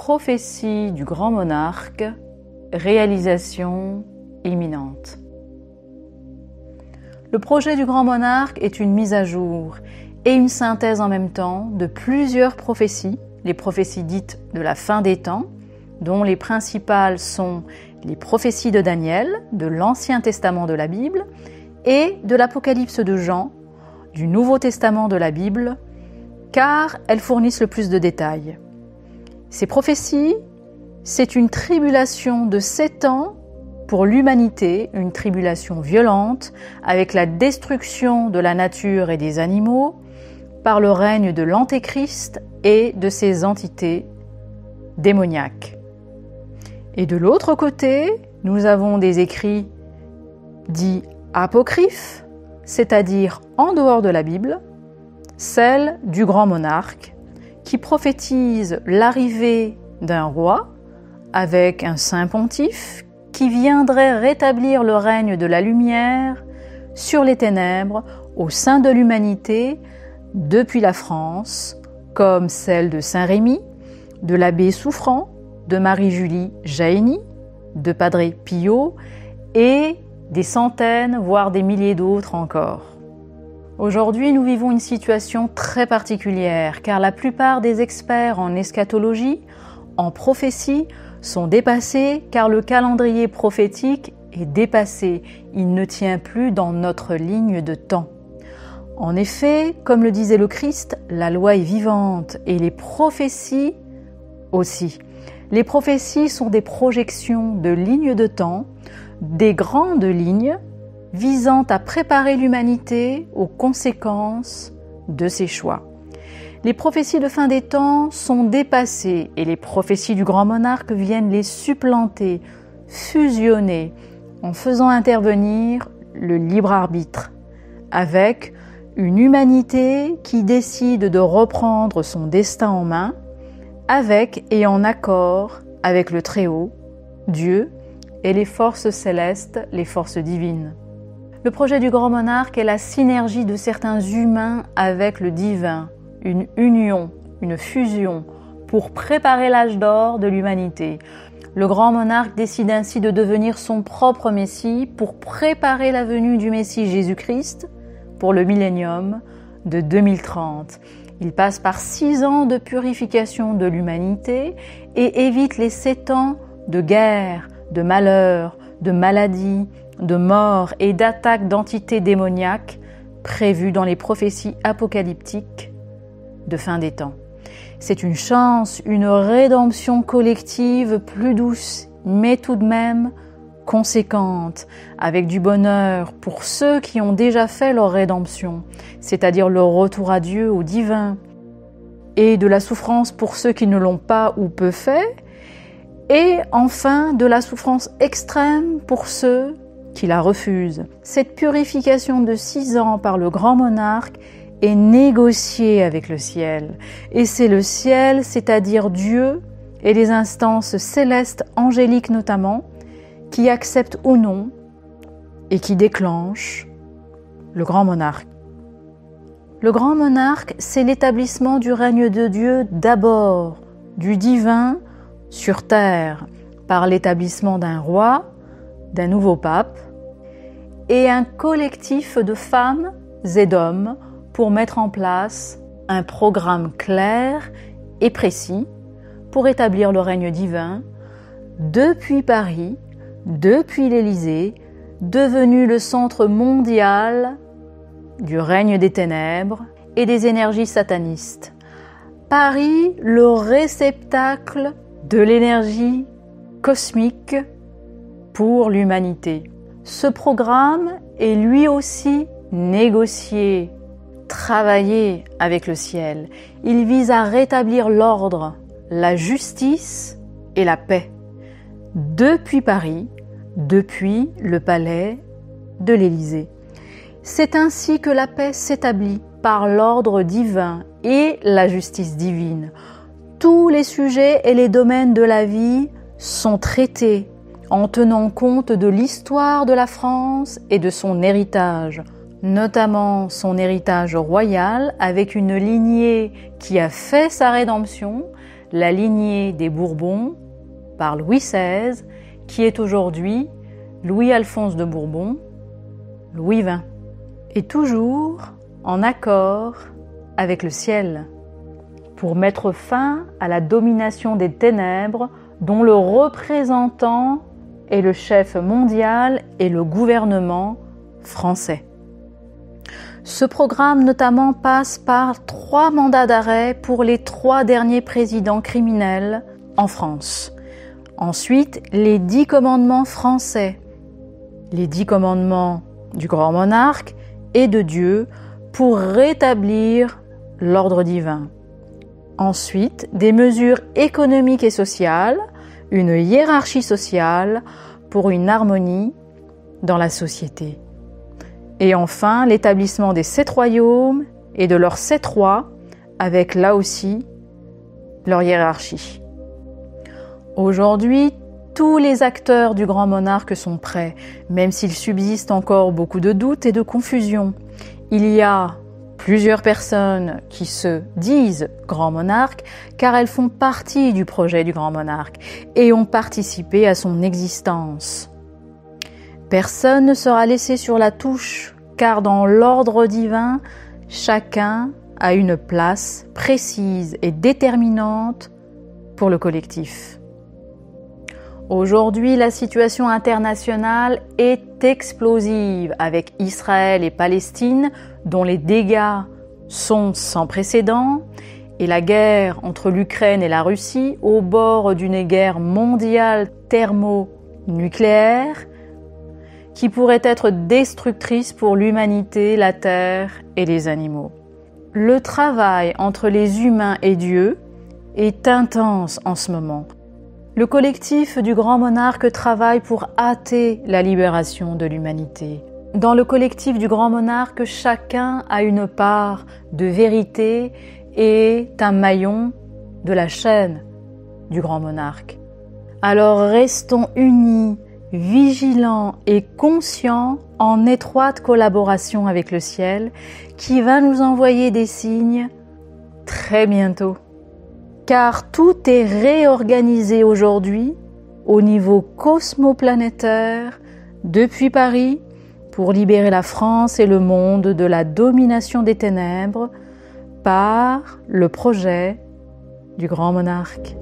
prophétie du grand monarque, réalisation imminente. Le projet du grand monarque est une mise à jour et une synthèse en même temps de plusieurs prophéties, les prophéties dites de la fin des temps, dont les principales sont les prophéties de Daniel, de l'Ancien Testament de la Bible, et de l'Apocalypse de Jean, du Nouveau Testament de la Bible, car elles fournissent le plus de détails. Ces prophéties, c'est une tribulation de 7 ans pour l'humanité, une tribulation violente, avec la destruction de la nature et des animaux, par le règne de l'Antéchrist et de ses entités démoniaques. Et de l'autre côté, nous avons des écrits dits apocryphes, c'est-à-dire en dehors de la Bible, celle du grand monarque, qui prophétise l'arrivée d'un roi avec un saint pontife qui viendrait rétablir le règne de la lumière sur les ténèbres au sein de l'humanité depuis la France, comme celle de Saint Rémy, de l'abbé Souffrant, de Marie-Julie Jahenny, de Padre Pio et des centaines, voire des milliers d'autres encore. Aujourd'hui, nous vivons une situation très particulière, car la plupart des experts en eschatologie, en prophétie, sont dépassés, car le calendrier prophétique est dépassé. Il ne tient plus dans notre ligne de temps. En effet, comme le disait le Christ, la loi est vivante et les prophéties aussi. Les prophéties sont des projections de lignes de temps, des grandes lignes visant à préparer l'humanité aux conséquences de ses choix. Les prophéties de fin des temps sont dépassées et les prophéties du grand monarque viennent les supplanter, fusionner, en faisant intervenir le libre arbitre, avec une humanité qui décide de reprendre son destin en main, avec et en accord avec le Très-Haut, Dieu et les forces célestes, les forces divines. Le projet du grand monarque est la synergie de certains humains avec le divin, une union, une fusion pour préparer l'âge d'or de l'humanité. Le grand monarque décide ainsi de devenir son propre Messie pour préparer la venue du Messie Jésus-Christ pour le millénium de 2030. Il passe par 6 ans de purification de l'humanité et évite les 7 ans de guerre, de malheur, de maladie, de mort et d'attaques d'entités démoniaques prévues dans les prophéties apocalyptiques de fin des temps. C'est une chance, une rédemption collective plus douce, mais tout de même conséquente, avec du bonheur pour ceux qui ont déjà fait leur rédemption, c'est-à-dire leur retour à Dieu, au divin, et de la souffrance pour ceux qui ne l'ont pas ou peu fait, et enfin de la souffrance extrême pour ceux qui la refusent. Cette purification de 6 ans par le grand monarque est négociée avec le ciel, et c'est le ciel, c'est-à-dire Dieu et les instances célestes, angéliques notamment, qui acceptent ou non et qui déclenchent le grand monarque. Le grand monarque, c'est l'établissement du règne de Dieu d'abord, du divin sur terre, par l'établissement d'un roi, d'un nouveau pape et un collectif de femmes et d'hommes pour mettre en place un programme clair et précis pour établir le règne divin depuis Paris, depuis l'Élysée, devenu le centre mondial du règne des ténèbres et des énergies satanistes. Paris, le réceptacle de l'énergie cosmique pour l'humanité. Ce programme est lui aussi négocié, travaillé avec le ciel. Il vise à rétablir l'ordre, la justice et la paix. Depuis Paris, depuis le palais de l'Élysée. C'est ainsi que la paix s'établit par l'ordre divin et la justice divine. Tous les sujets et les domaines de la vie sont traités en tenant compte de l'histoire de la France et de son héritage, notamment son héritage royal avec une lignée qui a fait sa rédemption, la lignée des Bourbons par Louis XVI, qui est aujourd'hui Louis-Alphonse de Bourbon, Louis XX, et toujours en accord avec le ciel, pour mettre fin à la domination des ténèbres dont le représentant est le chef mondial et le gouvernement français. Ce programme notamment passe par 3 mandats d'arrêt pour les 3 derniers présidents criminels en France. Ensuite, les 10 commandements français, les 10 commandements du grand monarque et de Dieu pour rétablir l'ordre divin. Ensuite, des mesures économiques et sociales, une hiérarchie sociale pour une harmonie dans la société. Et enfin, l'établissement des 7 royaumes et de leurs 7 rois, avec là aussi leur hiérarchie. Aujourd'hui, tous les acteurs du grand monarque sont prêts, même s'il subsiste encore beaucoup de doutes et de confusion. Il y a plusieurs personnes qui se disent grand monarque car elles font partie du projet du grand monarque et ont participé à son existence. Personne ne sera laissé sur la touche car dans l'ordre divin, chacun a une place précise et déterminante pour le collectif. Aujourd'hui, la situation internationale est explosive avec Israël et Palestine, dont les dégâts sont sans précédent, et la guerre entre l'Ukraine et la Russie au bord d'une guerre mondiale thermonucléaire qui pourrait être destructrice pour l'humanité, la terre et les animaux. Le travail entre les humains et Dieu est intense en ce moment. Le collectif du grand monarque travaille pour hâter la libération de l'humanité. Dans le collectif du grand monarque, chacun a une part de vérité et est un maillon de la chaîne du grand monarque. Alors restons unis, vigilants et conscients en étroite collaboration avec le ciel qui va nous envoyer des signes très bientôt. Car tout est réorganisé aujourd'hui au niveau cosmoplanétaire depuis Paris pour libérer la France et le monde de la domination des ténèbres par le projet du grand monarque.